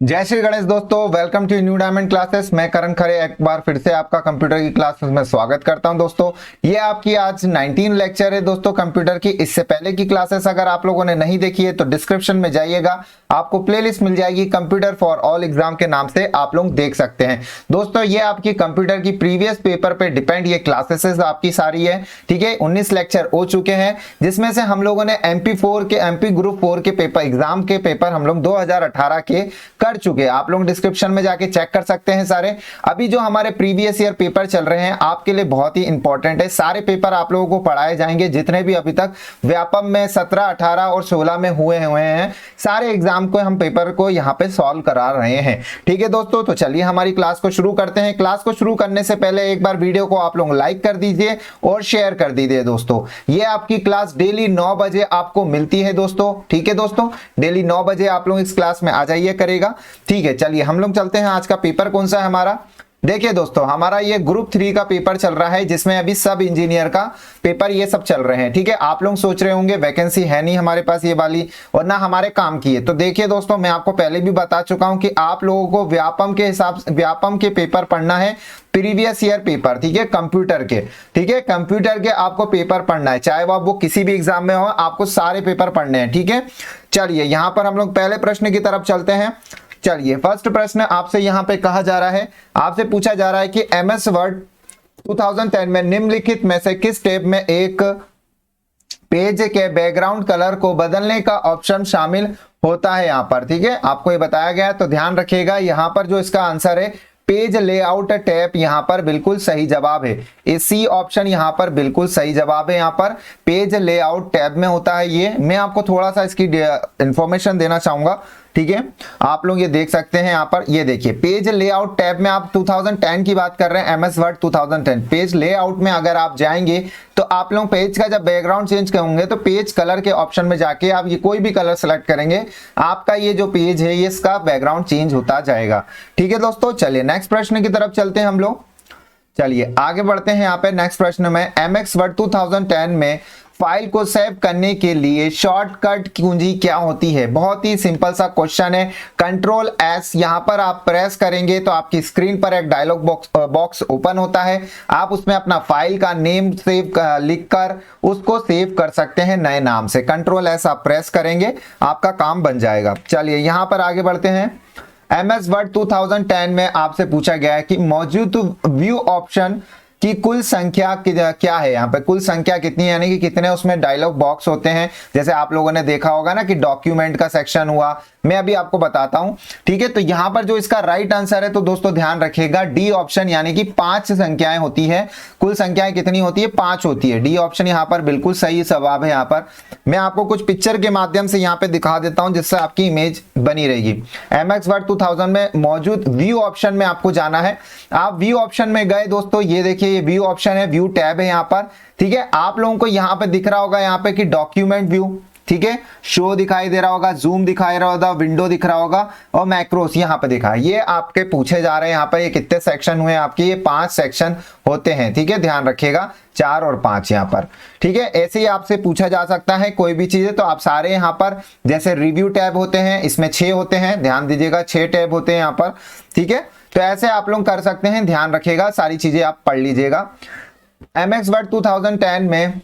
जय श्री गणेश दोस्तों, welcome to new diamond classes. मैं करण खरे एक बार फिर से आपका कंप्यूटर की क्लासेस में स्वागत करता हूं। दोस्तों ये आपकी आज 19 लेक्चर है दोस्तों कंप्यूटर की। इससे पहले की क्लासेस अगर आप लोगों ने नहीं देखी है तो डिस्क्रिप्शन में जाइएगा, आपको प्लेलिस्ट मिल जाएगी कंप्यूटर फॉर ऑल एग्जाम के नाम से, आप लोग देख सकते हैं। दोस्तों ये आपकी कंप्यूटर की प्रीवियस पेपर पे डिपेंड ये क्लासेस आपकी सारी है, ठीक है। 19 लेक्चर हो चुके हैं, जिसमें से हम लोगों ने एमपी ग्रुप 4 के पेपर एग्जाम के पेपर हम लोग 2018 के कर चुके हैं। आप लोग डिस्क्रिप्शन में जाके चेक कर सकते हैं सारे। अभी जो हमारे प्रीवियस ईयर पेपर चल रहे हैं आपके लिए बहुत ही इंपॉर्टेंट है। सारे पेपर आप लोगों को पढ़ाए जाएंगे, जितने भी अभी तक व्यापम में 17, 18 और 16 में हुए हैं, सारे एग्जाम को हम पेपर को यहाँ पे सॉल्व करा रहे हैं, ठीक है दोस्तों। तो चलिए हमारी क्लास को शुरू करते हैं। क्लास को शुरू करने से पहले एक बार वीडियो को आप लोग लाइक कर दीजिए और शेयर कर दीजिए दोस्तों। ये आपकी क्लास डेली 9 बजे आपको मिलती है दोस्तों, ठीक है दोस्तों। डेली 9 बजे आप लोग इस क्लास में आ जाइए करेगा, ठीक है। चलिए हम लोग चलते हैं। आज का पेपर कौन सा है हमारा, देखिए दोस्तों हमारा ये ग्रुप 3 का पेपर चल रहा है, जिसमें अभी सब इंजीनियर का पेपर ये सब चल रहे हैं, ठीक है। आप लोग सोच रहे होंगे वैकेंसी है नहीं हमारे पास ये वाली और ना हमारे काम की है। तो देखिए दोस्तों मैं आपको पहले भी बता चुका हूं कि आप लोगों को व्यापम के हिसाब से व्यापम के पेपर पढ़ना है, प्रीवियस ईयर पेपर, ठीक है, कंप्यूटर के, ठीक है। कंप्यूटर के आपको पेपर पढ़ना है, चाहे वो किसी भी एग्जाम में हो, आपको सारे पेपर पढ़ने हैं, ठीक है। चलिए यहां पर हम लोग पहले प्रश्न की तरफ चलते हैं। चलिए फर्स्ट प्रश्न आपसे यहां पे कहा जा रहा है, आपसे पूछा जा रहा है कि एमएस वर्ड 2010 में निम्नलिखित में से किस स्टेप में एक पेज के बैकग्राउंड कलर को बदलने का ऑप्शन शामिल होता है यहां पर, ठीक है। आपको ये बताया गया है, तो ध्यान रखिएगा यहां पर जो इसका आंसर है पेज लेआउट टैब यहां पर बिल्कुल सही जवाब है। ए सी ऑप्शन यहां पर बिल्कुल सही जवाब है। यहां पर पेज लेआउट टैब में होता है ये। मैं आपको थोड़ा सा इसकी इंफॉर्मेशन देना चाहूंगा, ठीक है। आप लोग ये देख सकते हैं यहां पर, ये देखिए पेज लेआउट टैब में आप 2010 की बात कर रहे हैं, एमएस वर्ड 2010 पेज लेआउट में अगर आप जाएंगे तो आप लोग पेज का जब बैकग्राउंड चेंज करेंगे तो पेज कलर के ऑप्शन में जाके आप ये कोई भी कलर सेलेक्ट करेंगे, आपका ये जो पेज है ये इसका बैकग्राउंड चेंज होता जाएगा, ठीक है दोस्तों। चलिए नेक्स्ट प्रश्न की तरफ चलते हैं हम लोग। चलिए आगे बढ़ते हैं। यहाँ पे नेक्स्ट प्रश्न में एमएस वर्ड 2010 में फाइल को सेव करने के लिए शॉर्टकट कुंजी क्या होती है। बहुत ही सिंपल सा क्वेश्चन है। कंट्रोल एस यहां पर आप प्रेस करेंगे तो आपकी स्क्रीन पर एक डायलॉग बॉक्स ओपन होता है। आप उसमें अपना फाइल का नेम सेव लिखकर उसको सेव कर सकते हैं नए नाम से। कंट्रोल एस आप प्रेस करेंगे, आपका काम बन जाएगा। चलिए यहां पर आगे बढ़ते हैं। एमएस वर्ड 2010 में आपसे पूछा गया है कि मौजूद व्यू ऑप्शन की कुल संख्या क्या है। यहाँ पे कुल संख्या कितनी है, यानी कि कितने उसमें डायलॉग बॉक्स होते हैं। जैसे आप लोगों ने देखा होगा ना कि डॉक्यूमेंट का सेक्शन हुआ, मैं अभी आपको बताता हूं, ठीक है। तो यहां पर जो इसका राइट आंसर है तो दोस्तों ध्यान रखिएगा डी ऑप्शन, यानी कि 5 संख्याएं होती है। कुल संख्याएं कितनी होती है, 5 होती है। डी ऑप्शन यहां पर बिल्कुल सही जवाब है। यहां पर मैं आपको कुछ पिक्चर के माध्यम से यहां पे दिखा देता हूं, जिससे आपकी इमेज बनी रहेगी। एमएस वर्ड 2000 में मौजूद व्यू ऑप्शन में आपको जाना है। आप व्यू ऑप्शन में गए दोस्तों, ये देखिए ये व्यू ऑप्शन है, व्यू टैब है यहाँ पर, ठीक है। आप लोगों को यहाँ पे दिख रहा होगा यहाँ पे कि डॉक्यूमेंट व्यू, ठीक है, शो दिखाई दे रहा होगा, जूम दिखाई रहा होगा, विंडो दिख रहा होगा और मैक्रोस यहाँ पे दिखा। ये आपके पूछे जा रहे हैं यहाँ पे ये कितने सेक्शन हुए आपके, ये 5 सेक्शन होते हैं, ठीक है। ध्यान रखिएगा 4 और 5 यहाँ पर, ठीक है। ऐसे ही आपसे पूछा जा सकता है कोई भी चीजें, तो आप सारे यहाँ पर जैसे रिव्यू टैब होते हैं, इसमें 6 होते हैं, ध्यान दीजिएगा 6 टैब होते हैं यहाँ पर, ठीक है। तो ऐसे आप लोग कर सकते हैं, ध्यान रखिएगा सारी चीजें आप पढ़ लीजिएगा। एमएस वर्ड 2010 में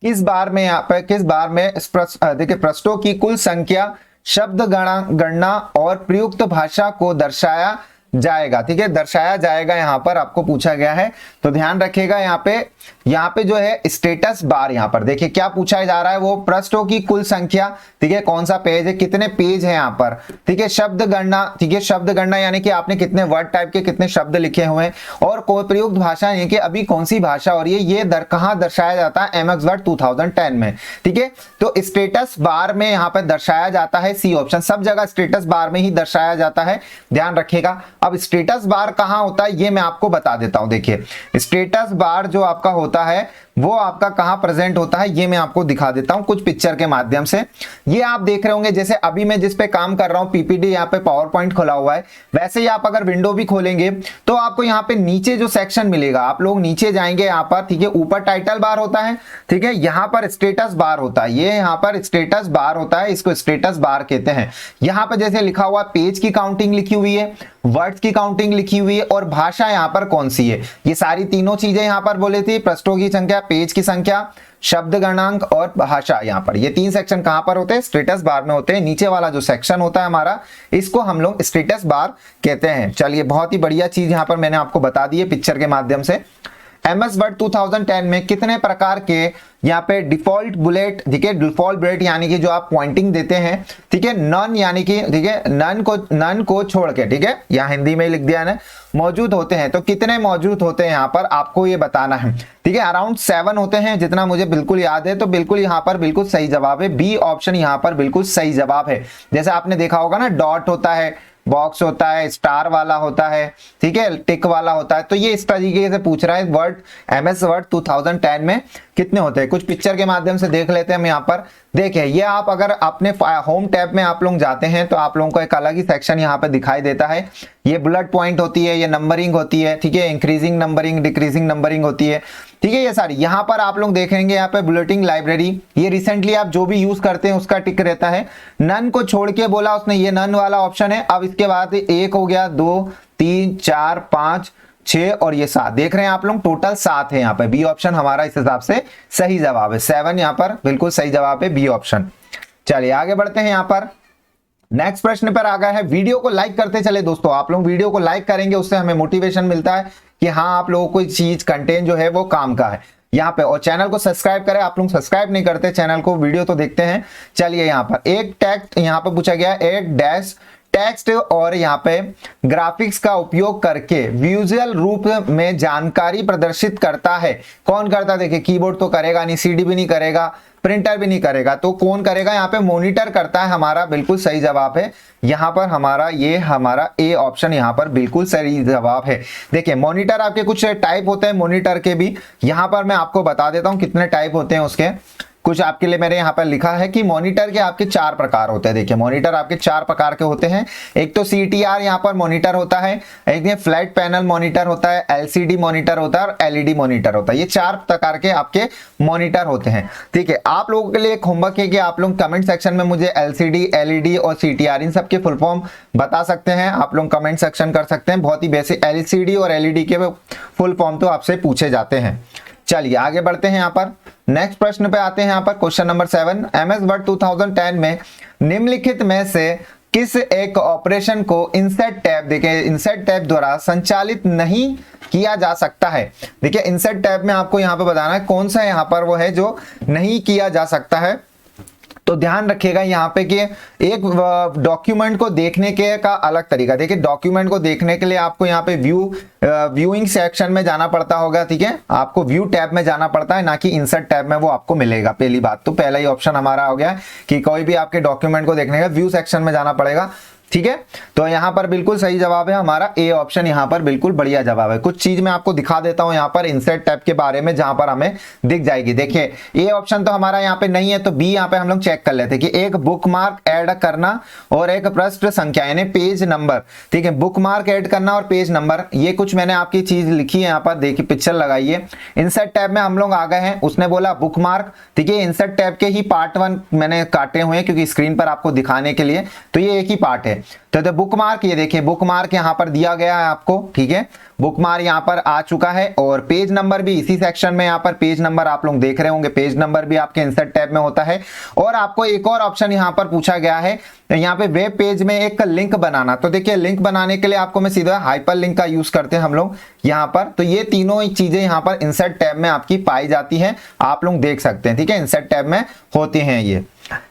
किस बार में यहाँ पर देखिए पृष्ठों की कुल संख्या, शब्द गणना और प्रयुक्त भाषा को दर्शाया जाएगा, ठीक है, दर्शाया जाएगा यहाँ पर आपको पूछा गया है। तो ध्यान रखिएगा यहाँ पे जो है स्टेटस बार, यहाँ पर देखिए क्या पूछा जा रहा है, वो पृष्ठों की कुल संख्या, ठीक है, कौन सा पेज है, कितने पेज है यहाँ पर, ठीक है। शब्द गणना, ठीक है, शब्द गणना यानी कि आपने कितने वर्ड टाइप के कितने शब्द लिखे हुए हैं, और प्रयुक्त भाषा यानी कि अभी कौन सी भाषा हो रही है, ये कहाँ दर्शाया जाता है एमएस वर्ड 2010 में, ठीक है। तो स्टेटस बार में यहाँ पर दर्शाया जाता है, सी ऑप्शन, सब जगह स्टेटस बार में ही दर्शाया जाता है, ध्यान रखिएगा। अब स्टेटस बार कहां होता है ये मैं आपको बता देता हूं। देखिए स्टेटस बार जो आपका होता है वो आपका कहां प्रेजेंट होता है ये मैं आपको दिखा देता हूं कुछ पिक्चर के माध्यम से। ये आप देख रहे होंगे जैसे अभी मैं जिस पे काम कर रहा हूं पीपीटी, यहाँ पे पावर पॉइंट खोला हुआ है, वैसे ही आप अगर विंडो भी खोलेंगे तो आपको यहाँ पे नीचे जो सेक्शन मिलेगा, आप लोग नीचे जाएंगे यहाँ पर, ठीक है, ऊपर टाइटल बार होता है, ठीक है, यहाँ पर स्टेटस बार होता है, ये यहाँ पर स्टेटस बार होता है, इसको स्टेटस बार कहते हैं। यहाँ पर जैसे लिखा हुआ पेज की काउंटिंग लिखी हुई है, वर्ड्स की काउंटिंग लिखी हुई है और भाषा यहाँ पर कौन सी है, ये सारी तीनों चीजें यहाँ पर बोले थी, पृष्ठों की संख्या, पेज की संख्या, शब्द गणांक और भाषा। यहाँ पर ये तीन सेक्शन कहां पर होते हैं, स्टेटस बार में होते हैं। नीचे वाला जो सेक्शन होता है हमारा, इसको हम लोग स्टेटस बार कहते हैं। चलिए, बहुत ही बढ़िया चीज यहाँ पर मैंने आपको बता दी है पिक्चर के माध्यम से। MS वर्ड 2010 में कितने प्रकार के यहाँ पे डिफॉल्ट बुलेट, ठीक है, डिफॉल्ट बुलेट यानी कि जो आप पॉइंटिंग देते हैं, ठीक है, नन यानी कि, ठीक है, नन को छोड़ के, ठीक है, यहाँ हिंदी में लिख दिया है, मौजूद होते हैं। तो कितने मौजूद होते हैं यहाँ पर आपको ये बताना है, ठीक है, अराउंड 7 होते हैं जितना मुझे बिल्कुल याद है। तो बिल्कुल यहाँ पर बिल्कुल सही जवाब है, बी ऑप्शन यहाँ पर बिल्कुल सही जवाब है। जैसे आपने देखा होगा ना, डॉट होता है, बॉक्स होता है, स्टार वाला होता है, ठीक है, टिक वाला होता है। तो ये इस तरीके से पूछ रहा है वर्ड MS वर्ड 2010 में कितने होते हैं। कुछ पिक्चर के माध्यम से देख लेते हैं हम यहाँ पर। देखिए, ये आप अगर अपने होम टैब में आप लोग जाते हैं तो आप लोगों को एक अलग ही सेक्शन यहाँ पे दिखाई देता है। ये बुलेट पॉइंट होती है, ये नंबरिंग होती है, ठीक है, इंक्रीजिंग नंबरिंग, डिक्रीजिंग नंबरिंग होती है, ठीक है, ये सारी। यहाँ पर आप लोग देखेंगे यहाँ पे बुलेटिन लाइब्रेरी, ये रिसेंटली आप जो भी यूज करते हैं उसका टिक रहता है। नन को छोड़ के बोला उसने, ये नन वाला ऑप्शन है। अब इसके बाद 1 हो गया, 2, 3, 4, 5, 6 और ये 7 देख रहे हैं आप लोग, टोटल 7 है यहाँ पे। बी ऑप्शन हमारा इस हिसाब से सही जवाब है, 7 यहाँ पर बिल्कुल सही जवाब है, बी ऑप्शन। चलिए आगे बढ़ते हैं यहाँ पर। नेक्स्ट प्रश्न पर आ गया है। वीडियो को लाइक करते चले दोस्तों, आप लोग वीडियो को लाइक करेंगे, उससे हमें मोटिवेशन मिलता है कि हाँ आप लोगों को चीज कंटेंट जो है वो काम का है यहाँ पे। और चैनल को सब्सक्राइब करें, आप लोग सब्सक्राइब नहीं करते चैनल को, वीडियो तो देखते हैं। चलिए यहाँ पर एक टेक्स्ट यहाँ पर पूछा गया, एक डैश टेक्स्ट और यहाँ पे ग्राफिक्स का उपयोग करके विजुअल रूप में जानकारी प्रदर्शित करता है। कौन करता है? देखिए, कीबोर्ड तो करेगा नहीं, सीडी भी नहीं करेगा, प्रिंटर भी नहीं करेगा, तो कौन करेगा? यहाँ पे मॉनिटर करता है। हमारा बिल्कुल सही जवाब है यहाँ पर हमारा, ये हमारा ए ऑप्शन यहाँ पर बिल्कुल सही जवाब है। देखिए, मॉनिटर आपके कुछ टाइप होते हैं मॉनिटर के भी, यहाँ पर मैं आपको बता देता हूँ कितने टाइप होते हैं उसके। कुछ आपके लिए मैंने यहाँ पर लिखा है कि मॉनिटर के आपके 4 प्रकार होते हैं। देखिए, मॉनिटर आपके 4 प्रकार के होते हैं। एक तो CTR यहाँ पर मॉनिटर होता है, एक ये फ्लैट पैनल मॉनिटर होता है, LCD मॉनिटर होता है और LED मॉनिटर होता है। ये 4 प्रकार के आपके मॉनिटर होते हैं। ठीक है, आप लोगों के लिए एक होमवर्क है कि आप लोग कमेंट सेक्शन में मुझे LCD, LED और CTR इन सब के फुल फॉर्म बता सकते हैं। आप लोग कमेंट सेक्शन कर सकते हैं। बहुत ही बेसिक LCD और LED के फुल फॉर्म तो आपसे पूछे जाते हैं। चलिए आगे बढ़ते हैं यहाँ पर। नेक्स्ट प्रश्न पे आते हैं यहाँ पर, क्वेश्चन नंबर 7। MS वर्ड 2010 में निम्नलिखित में से किस एक ऑपरेशन को इंसर्ट टैब, देखिए इंसर्ट टैब द्वारा संचालित नहीं किया जा सकता है। देखिए, इंसर्ट टैब में आपको यहाँ पे बताना है कौन सा यहाँ पर वो है जो नहीं किया जा सकता है। तो ध्यान रखिएगा यहाँ पे कि एक डॉक्यूमेंट को देखने के का अलग तरीका। देखिए, डॉक्यूमेंट को देखने के लिए आपको यहाँ पे व्यूइंग सेक्शन में जाना पड़ता होगा, ठीक है, आपको व्यू टैब में जाना पड़ता है, ना कि इंसर्ट टैब में वो आपको मिलेगा। पहली बात तो पहला ही ऑप्शन हमारा हो गया कि कोई भी आपके डॉक्यूमेंट को देखने का व्यू सेक्शन में जाना पड़ेगा। ठीक है, तो यहाँ पर बिल्कुल सही जवाब है हमारा ए ऑप्शन, यहाँ पर बिल्कुल बढ़िया जवाब है। कुछ चीज मैं आपको दिखा देता हूँ यहाँ पर इंसर्ट टैब के बारे में, जहां पर हमें दिख जाएगी। देखिए, ए ऑप्शन तो हमारा यहाँ पे नहीं है, तो बी यहाँ पे हम लोग चेक कर लेते हैं कि एक बुकमार्क ऐड करना और एक पृष्ठ संख्या यानी पेज नंबर। ठीक है, बुकमार्क ऐड करना और पेज नंबर, ये कुछ मैंने आपकी चीज लिखी है यहाँ पर, देखिए पिक्चर लगाइए। इंसर्ट टैब में हम लोग आ गए हैं, उसने बोला बुकमार्क, ठीक है, इंसर्ट टैब के ही पार्ट 1 मैंने काटे हुए हैं क्योंकि स्क्रीन पर आपको दिखाने के लिए, तो ये एक ही पार्ट है। तो बुकमार्क, ये देखिए बुकमार्क यहाँ पर दिया गया है आपको, ठीक है, बुकमार्क यहाँ पर आ चुका है। और पेज नंबर भी इसी सेक्शन में, यहाँ पर पेज नंबर आप लोग देख रहे होंगे, पेज नंबर भी आपके इंसर्ट टैब में होता है। और आपको एक और ऑप्शन यहाँ पर पूछा गया है, यहाँ पे वेब पेज में एक लिंक बनाना। तो देखिए, लिंक बनाने के लिए आपको मैं सीधा हाइपर लिंक का यूज करते हैं हम लोग यहाँ पर। तो ये तीनों चीजें यहाँ पर इंसर्ट टैब में आपकी पाई जाती हैं, आप लोग देख सकते हैं। ठीक है, इंसर्ट टैब में होती हैं ये।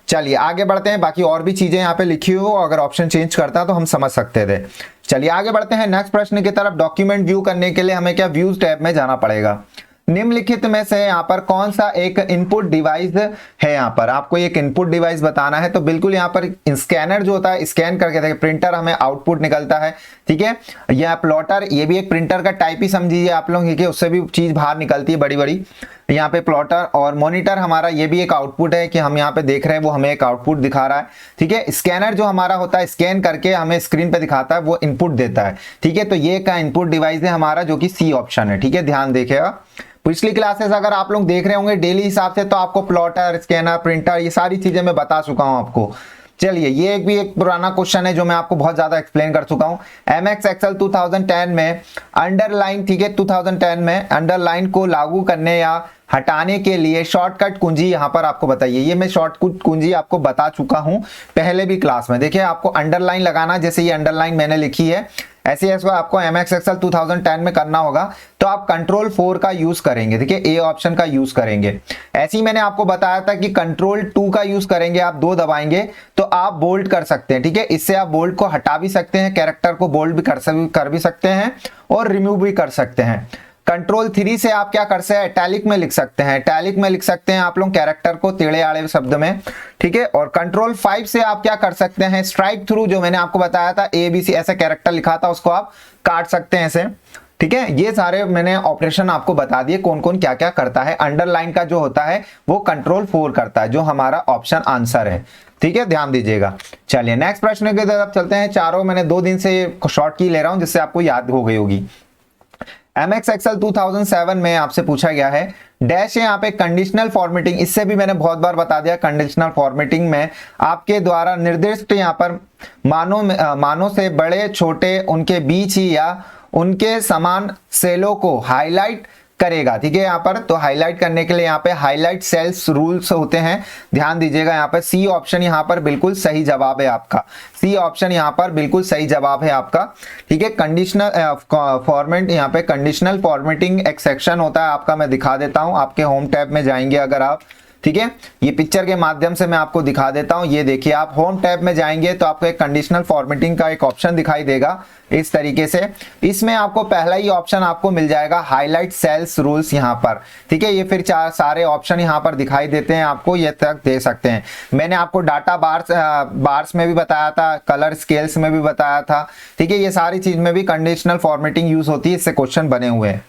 चलिए आगे बढ़ते हैं, बाकी और भी चीजें यहाँ पे लिखी हो, अगर ऑप्शन चेंज करता तो हम समझ सकते थे। चलिए आगे बढ़ते हैं नेक्स्ट प्रश्न की तरफ। डॉक्यूमेंट व्यू करने के लिए हमें क्या व्यूज टैब में जाना पड़ेगा। निम्नलिखित में से यहाँ पर कौन सा एक इनपुट डिवाइस है। यहाँ पर आपको एक इनपुट डिवाइस बताना है, तो बिल्कुल यहाँ पर स्कैनर जो होता है, स्कैन करके देखिए प्रिंटर हमें आउटपुट निकलता है, ठीक है। यह प्लॉटर, ये भी एक प्रिंटर का टाइप ही समझिए आप लोग, ठीक है, उससे भी चीज बाहर निकलती है बड़ी बड़ी। यहाँ पे प्लॉटर और मॉनिटर हमारा ये भी एक आउटपुट है कि हम यहाँ पे देख रहे हैं, वो हमें एक आउटपुट दिखा रहा है, ठीक है। स्कैनर जो हमारा होता है, स्कैन करके हमें स्क्रीन पे दिखाता है, वो इनपुट देता है, ठीक है। तो ये का इनपुट डिवाइस है हमारा, जो कि सी ऑप्शन है, ठीक है, ध्यान देखिएगा। पिछली क्लासेस अगर आप लोग देख रहे होंगे डेली हिसाब से, तो आपको प्लॉटर, स्कैनर, प्रिंटर, ये सारी चीजें मैं बता चुका हूं आपको। चलिए, ये भी एक पुराना क्वेश्चन है जो मैं आपको बहुत ज्यादा एक्सप्लेन कर चुका हूं। एमएस एक्सेल 2010 में अंडरलाइन, ठीक है, 2010 में अंडरलाइन को लागू करने या हटाने के लिए शॉर्टकट कुंजी यहाँ पर आपको बताइए। ये मैं शॉर्टकट कुंजी आपको बता चुका हूं पहले भी क्लास में। देखिए, आपको अंडरलाइन लगाना, जैसे ये अंडरलाइन मैंने लिखी है, ऐसे ऐसे आपको एमएस एक्सेल 2010 में करना होगा, तो आप कंट्रोल 4 का यूज करेंगे, ठीक है, ए ऑप्शन का यूज करेंगे। ऐसे ही मैंने आपको बताया था कि कंट्रोल 2 का यूज करेंगे, आप 2 दबाएंगे तो आप बोल्ड कर सकते हैं, ठीक है। इससे आप बोल्ड को हटा भी सकते हैं, कैरेक्टर को बोल्ड भी कर भी सकते हैं और रिमूव भी कर सकते हैं। कंट्रोल 3 से आप क्या कर सकते हैं, इटैलिक में लिख सकते हैं, इटैलिक में लिख सकते हैं आप लोग कैरेक्टर को टेढ़े आड़े शब्द में, ठीक है। और कंट्रोल 5 से आप क्या कर सकते हैं, स्ट्राइक थ्रू, जो मैंने आपको बताया था ABC ऐसा कैरेक्टर लिखा था, उसको आप काट सकते हैं ऐसे, ठीक है। ये सारे मैंने ऑपरेशन आपको बता दिए, कौन कौन क्या क्या करता है। अंडरलाइन का जो होता है वो कंट्रोल 4 करता है, जो हमारा ऑप्शन आंसर है, ठीक है, ध्यान दीजिएगा। चलिए नेक्स्ट प्रश्न की तरफ चलते हैं। चारों मैंने 2 दिन से शॉर्ट की ले रहा हूं, जिससे आपको याद हो गई होगी। एमएस एक्सेल 2007 में आपसे पूछा गया है डैश है यहाँ पे कंडीशनल फॉर्मेटिंग। इससे भी मैंने बहुत बार बता दिया, कंडीशनल फॉर्मेटिंग में आपके द्वारा निर्दिष्ट यहाँ पर मानों से बड़े छोटे उनके बीच ही या उनके समान सेलों को हाईलाइट करेगा, ठीक है। यहाँ पर तो हाईलाइट करने के लिए यहाँ पे हाईलाइट सेल्स रूल्स होते हैं, ध्यान दीजिएगा। यहाँ पर सी ऑप्शन यहाँ पर बिल्कुल सही जवाब है आपका, सी ऑप्शन यहाँ पर बिल्कुल सही जवाब है आपका, ठीक है। कंडीशनल फॉर्मेट, यहाँ पे कंडीशनल फॉर्मेटिंग एक सेक्शन होता है आपका, मैं दिखा देता हूँ। आपके होम टैब में जाएंगे अगर आप, ठीक है, ये पिक्चर के माध्यम से मैं आपको दिखा देता हूं। ये देखिए, आप होम टैब में जाएंगे तो आपको एक कंडीशनल फॉर्मेटिंग का एक ऑप्शन दिखाई देगा इस तरीके से। इसमें आपको पहला ही ऑप्शन आपको मिल जाएगा हाईलाइट सेल्स रूल्स यहाँ पर, ठीक है। ये फिर सारे ऑप्शन यहाँ पर दिखाई देते हैं आपको, ये तक दे सकते हैं। मैंने आपको डाटा बार्स में भी बताया था, कलर स्केल्स में भी बताया था, ठीक है। ये सारी चीज में भी कंडीशनल फॉर्मेटिंग यूज होती है, इससे क्वेश्चन बने हुए हैं।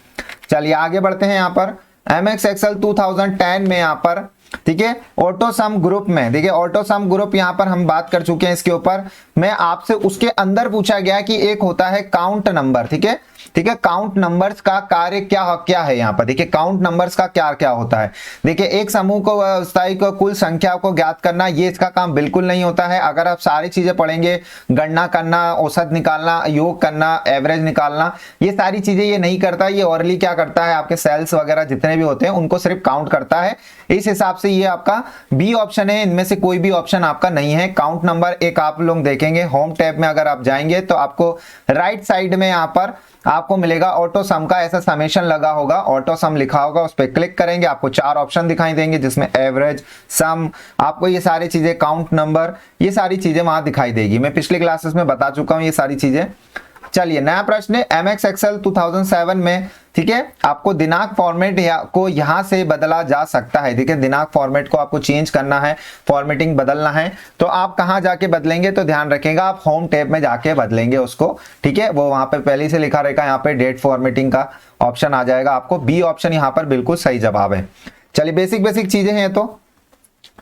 चलिए आगे बढ़ते हैं। यहाँ पर एमएस एक्सेल 2010 में यहाँ पर, ठीक है, ऑटो सम ग्रुप में, देखिए ऑटो सम ग्रुप यहाँ पर हम बात कर चुके हैं इसके ऊपर। मैं आपसे उसके अंदर पूछा गया कि एक होता है काउंट नंबर, ठीक है, ठीक है। काउंट नंबर्स का कार्य क्या है यहाँ पर, देखिए काउंट नंबर्स का क्या होता है। देखिए एक समूह को, अस्थायी को, कुल संख्या को ज्ञात करना, ये इसका काम बिल्कुल नहीं होता है। अगर आप सारी चीजें पढ़ेंगे, गणना करना, औसत निकालना, योग करना, एवरेज निकालना, ये सारी चीजें ये नहीं करता। ये ओरली क्या करता है, आपके सेल्स वगैरह जितने भी होते हैं उनको सिर्फ काउंट करता है। इस हिसाब से ये आपका बी ऑप्शन है, इनमें से कोई भी ऑप्शन आपका नहीं है। काउंट नंबर एक आप लोग देखेंगे होम टैब में, अगर आप जाएंगे तो आपको राइट साइड में यहाँ पर आपको मिलेगा ऑटो सम का ऐसा समेशन लगा होगा, ऑटो सम लिखा होगा, उस पर क्लिक करेंगे, आपको 4 ऑप्शन दिखाई देंगे, जिसमें एवरेज, सम, आपको ये सारी चीजें, काउंट नंबर, ये सारी चीजें वहां दिखाई देगी। मैं पिछले क्लासेस में बता चुका हूं ये सारी चीजें। चलिए नया प्रश्न है एमएस एक्सेल 2007 में, ठीक है, आपको दिनांक फॉर्मेट को यहां से बदला जा सकता है, ठीक है। दिनांक फॉर्मेट को आपको चेंज करना है, फॉर्मेटिंग बदलना है, तो आप कहां जाके बदलेंगे, तो ध्यान रखिएगा आप होम टैब में जाके बदलेंगे उसको, ठीक है। वो वहां पे पहले से लिखा रहेगा, यहाँ पे डेट फॉर्मेटिंग का ऑप्शन आ जाएगा आपको। बी ऑप्शन यहाँ पर बिल्कुल सही जवाब है। चलिए बेसिक चीजें हैं। तो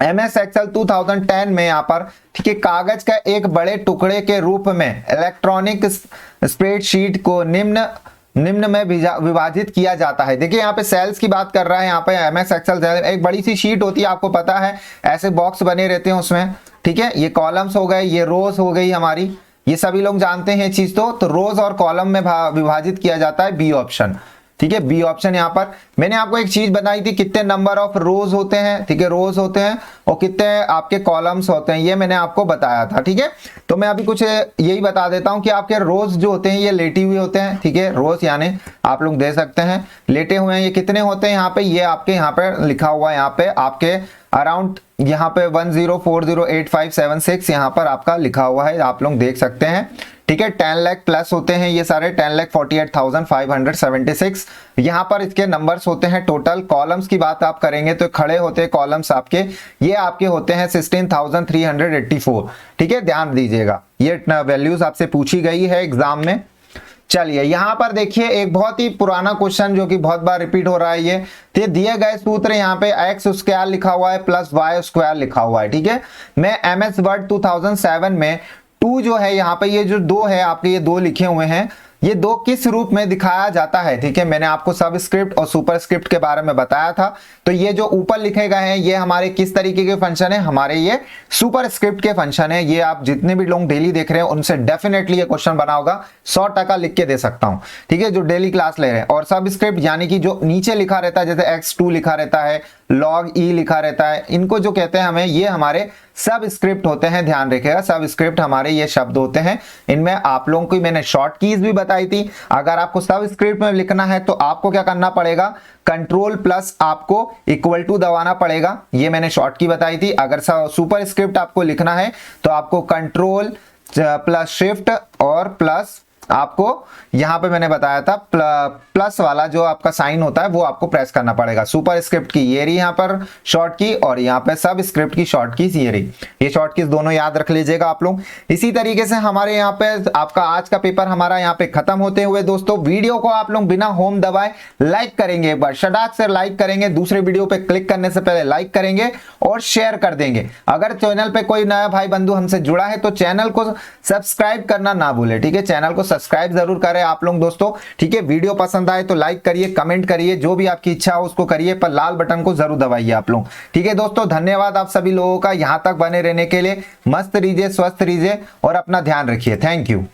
एमएस एक्सेल 2010 में यहाँ पर, ठीक है, कागज का एक बड़े टुकड़े के रूप में इलेक्ट्रॉनिक स्प्रेडशीट को निम्न में विभाजित किया जाता है। देखिए यहाँ पे सेल्स की बात कर रहा है, यहाँ पे एमएस एक्सेल एक बड़ी सी शीट होती है, आपको पता है, ऐसे बॉक्स बने रहते हैं उसमें, ठीक है। ये कॉलम्स हो गए, ये रोज हो गई हमारी, ये सभी लोग जानते हैं चीज। तो रोज और कॉलम में विभाजित किया जाता है, बी ऑप्शन, ठीक है, बी ऑप्शन। यहाँ पर मैंने आपको एक चीज बताई थी, कितने नंबर ऑफ रोज होते हैं, ठीक है, रोज होते हैं, और कितने आपके कॉलम्स होते हैं, ये मैंने आपको बताया था, ठीक है। तो मैं अभी कुछ यही बता देता हूं कि आपके रोज जो होते हैं ये लेटे हुए होते हैं, ठीक है। रोज यानी आप लोग दे सकते हैं लेटे हुए हैं, ये कितने होते हैं यहाँ पे, ये आपके यहाँ पे लिखा हुआ है, यहाँ पे आपके अराउंड यहाँ पे 10408576 यहाँ पर आपका लिखा हुआ है, आप लोग देख सकते हैं। ठीक है, 10 लाख प्लस होते हैं ये सारे, 10,48,576 यहाँ पर इसके नंबर्स होते हैं टोटल। कॉलम्स की बात आप करेंगे तो खड़े होते हैं कॉलम्स आपके, ये आपके होते हैं 16,384। ठीक है, ध्यान दीजिएगा, ये वैल्यूज आपसे पूछी गई है एग्जाम में। चलिए यहाँ पर देखिए एक बहुत ही पुराना क्वेश्चन जो कि बहुत बार रिपीट हो रहा है ये, तो दिए गए सूत्र यहाँ पे एक्स स्क्वायर लिखा हुआ है प्लस वाई स्क्वायर लिखा हुआ है। ठीक है, मैं MS वर्ड 2007 में 2 जो है यहाँ पे, ये जो 2 है आपके, ये 2 लिखे हुए हैं, ये 2 किस रूप में दिखाया जाता है। ठीक है, मैंने आपको सबस्क्रिप्ट और सुपरस्क्रिप्ट के बारे में बताया था। तो ये जो ऊपर लिखे गए हैं ये हमारे किस तरीके के फंक्शन है, हमारे ये सुपरस्क्रिप्ट के फंक्शन है। ये आप जितने भी लोग डेली देख रहे हैं उनसे डेफिनेटली ये क्वेश्चन बना होगा, 100% लिख के दे सकता हूं। ठीक है, जो डेली क्लास ले रहे हैं। और सबस्क्रिप्ट यानी कि जो नीचे लिखा रहता है, जैसे X2 लिखा रहता है, log E लिखा रहता है, इनको जो कहते हैं हमें, ये हमारे सब स्क्रिप्ट होते हैं। ध्यान रखिएगा, सब स्क्रिप्ट हमारे ये शब्द होते हैं। इनमें आप लोगों को मैंने शॉर्ट कीज भी बताई थी। अगर आपको सब स्क्रिप्ट में लिखना है तो आपको क्या करना पड़ेगा, कंट्रोल प्लस आपको इक्वल टू दबाना पड़ेगा, ये मैंने शॉर्ट की बताई थी। अगर सुपर स्क्रिप्ट आपको लिखना है तो आपको कंट्रोल प्लस शिफ्ट और प्लस आपको यहां पे मैंने बताया था प्लस वाला जो आपका साइन होता है वो आपको प्रेस करना पड़ेगा। सुपर स्क्रिप्ट की ये रही यहां पर शॉर्ट की, और यहां पे सब स्क्रिप्ट की शॉर्ट की ये रही। ये शॉर्ट की दोनों याद रख लीजिएगा आप लोग। इसी तरीके से हमारे यहाँ पे आपका आज का पेपर हमारा यहाँ पे खत्म होते हुए दोस्तों, वीडियो को आप लोग बिना होम दबाए लाइक करेंगे, एक बार शटाक से लाइक करेंगे, दूसरे वीडियो पे क्लिक करने से पहले लाइक करेंगे और शेयर कर देंगे। अगर चैनल पे कोई नया भाई बंधु हमसे जुड़ा है तो चैनल को सब्सक्राइब करना ना भूले। ठीक है, चैनल को सब्सक्राइब जरूर करें आप लोग दोस्तों। ठीक है, वीडियो पसंद आए तो लाइक करिए, कमेंट करिए, जो भी आपकी इच्छा हो उसको करिए, पर लाल बटन को जरूर दबाइए आप लोग। ठीक है दोस्तों, धन्यवाद आप सभी लोगों का यहां तक बने रहने के लिए। मस्त रहिए, स्वस्थ रहिए और अपना ध्यान रखिए। Thank you.